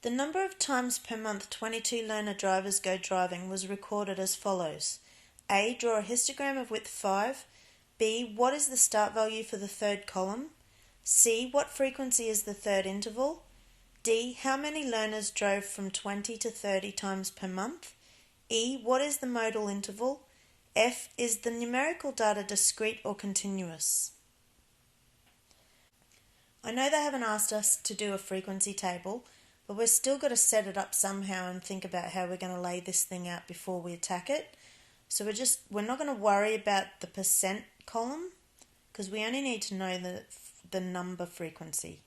The number of times per month 22 learner drivers go driving was recorded as follows. A. Draw a histogram of width 5. B. What is the start value for the third column? C. What frequency is the third interval? D. How many learners drove from 20 to 30 times per month? E. What is the modal interval? F. Is the numerical data discrete or continuous? I know they haven't asked us to do a frequency table, but we're still got to set it up somehow and think about how we're going to lay this thing out before we attack it. So we're not going to worry about the percent column because we only need to know the number frequency.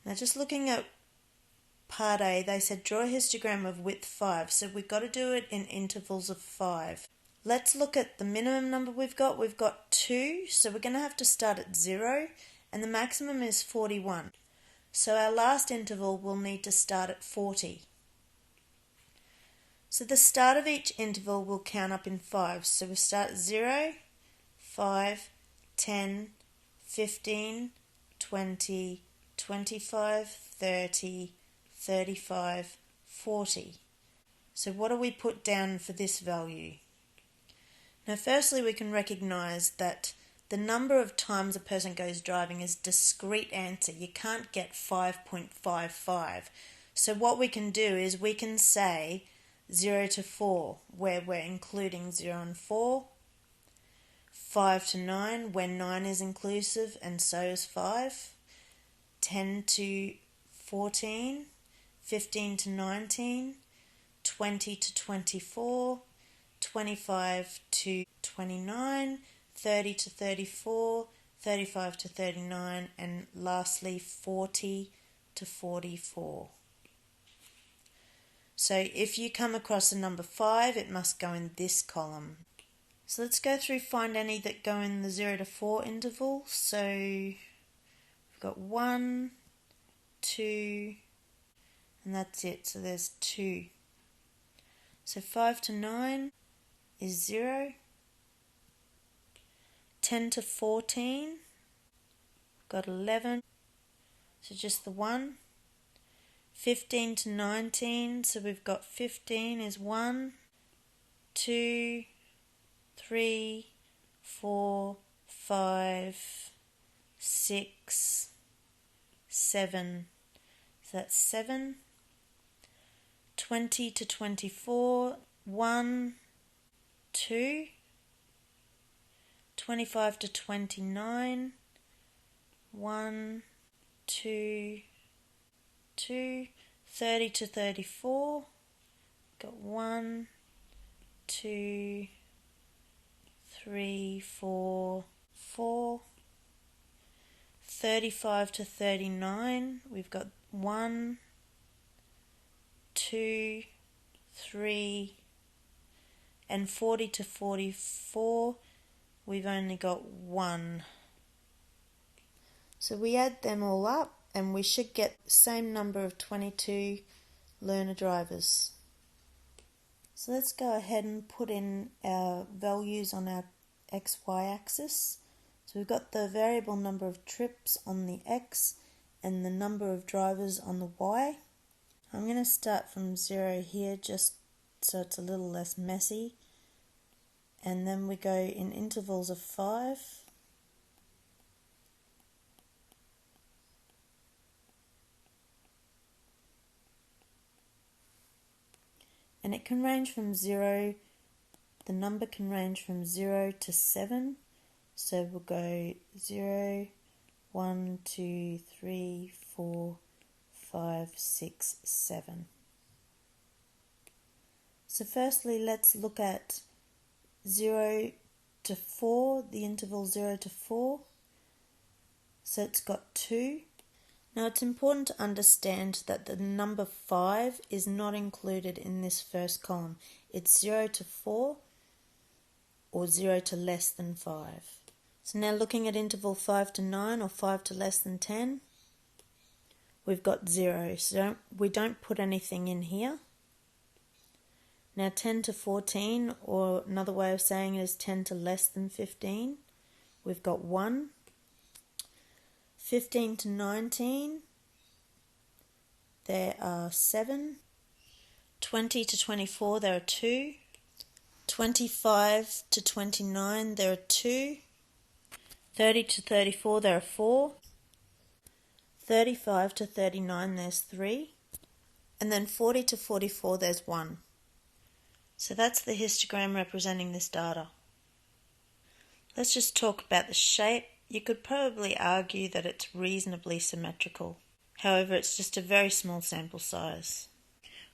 Now just looking at part A, they said draw a histogram of width 5, so we've got to do it in intervals of 5. Let's look at the minimum number we've got. We've got 2, so we're going to have to start at 0, and the maximum is 41. So our last interval will need to start at 40. So the start of each interval will count up in 5. So we start at 0, 5, 10, 15, 20, 25, 30, 35, 40. So what do we put down for this value? Now firstly we can recognise that the number of times a person goes driving is a discrete answer. You can't get 5.55. So what we can do is we can say 0 to 4 where we're including 0 and 4, 5 to 9 where 9 is inclusive and so is 5, 10 to 14, 15 to 19, 20 to 24, 25 to 29, 30 to 34, 35 to 39, and lastly 40 to 44. So if you come across a number 5, it must go in this column. So let's go through find any that go in the 0 to 4 interval. So we've got 1, 2, and that's it. So there's 2. So 5 to 9 is 0. 10 to 14, got 11, so just the 1. 15 to 19, so we've got 15 is 1, 2, 3, 4, 5, 6, 7, so that's 7. 20 to 24, 1, 2, 25 to 29, 1, 2, 2, 30 to 34, got 1, 2, 3, 4, 4, 35 to 39, we've got 1, 2, 3, and 40 to 44, we've only got 1. So we add them all up and we should get the same number of 22 learner drivers. So let's go ahead and put in our values on our XY axis. So we've got the variable number of trips on the X and the number of drivers on the Y. I'm going to start from 0 here just so it's a little less messy. And then we go in intervals of 5. And it can range from 0, the number can range from 0 to 7. So we'll go 0, 1, 2, 3, 4, 5, 6, 7. So firstly let's look at 0 to 4, the interval 0 to 4. So it's got 2. Now it's important to understand that the number 5 is not included in this first column. It's 0 to 4 or 0 to less than 5. So now looking at interval 5 to 9 or 5 to less than 10, we've got 0. So we don't put anything in here. Now 10 to 14, or another way of saying it is 10 to less than 15, we've got 1. 15 to 19, there are 7. 20 to 24, there are 2. 25 to 29, there are 2. 30 to 34, there are 4. 35 to 39, there's 3. And then 40 to 44, there's 1. So that's the histogram representing this data. Let's just talk about the shape. You could probably argue that it's reasonably symmetrical. However, it's just a very small sample size.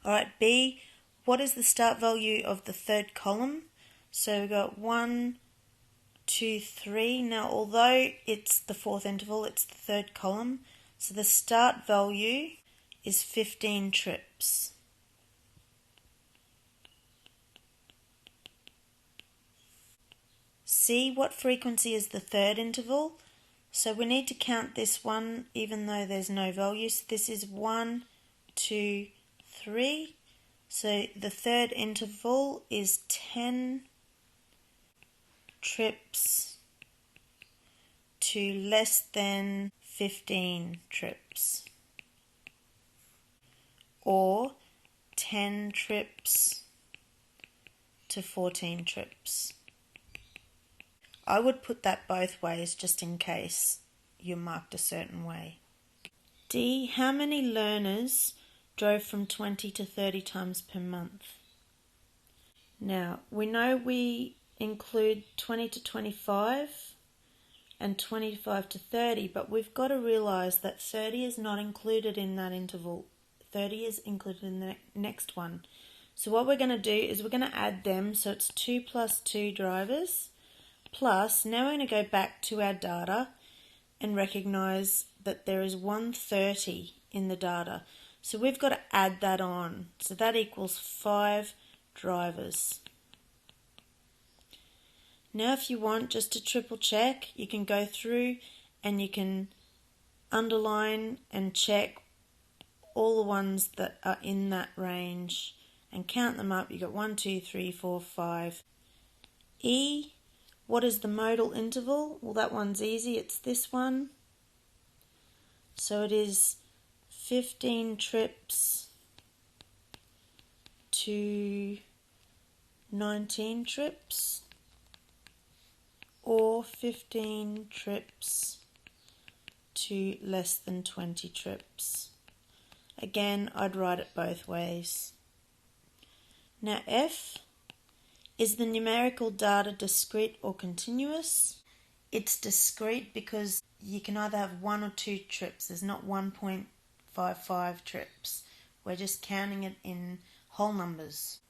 Alright, B, what is the start value of the third column? So we've got 1, 2, 3. Now, although it's the fourth interval, it's the third column. So the start value is 15 trips. C, what frequency is the third interval? So we need to count this one even though there's no value. So this is 1, 2, 3. So the third interval is 10 trips to less than 15 trips, or 10 trips to 14 trips. I would put that both ways just in case you're marked a certain way. D, how many learners drove from 20 to 30 times per month? Now, we know we include 20 to 25 and 25 to 30, but we've got to realise that 30 is not included in that interval. 30 is included in the next one. So what we're going to do is we're going to add them, so it's 2 plus 2 drivers, plus, now we're going to go back to our data and recognise that there is 130 in the data. So we've got to add that on. So that equals 5 drivers. Now if you want just to triple check, you can go through and you can underline and check all the ones that are in that range and count them up. You've got 1, 2, 3, 4, 5. E, what is the modal interval? Well, that one's easy. It's this one. So it is 15 trips to 19 trips, or 15 trips to less than 20 trips. Again, I'd write it both ways. Now F, is the numerical data discrete or continuous? It's discrete because you can either have 1 or 2 trips. There's not 1.55 trips. We're just counting it in whole numbers.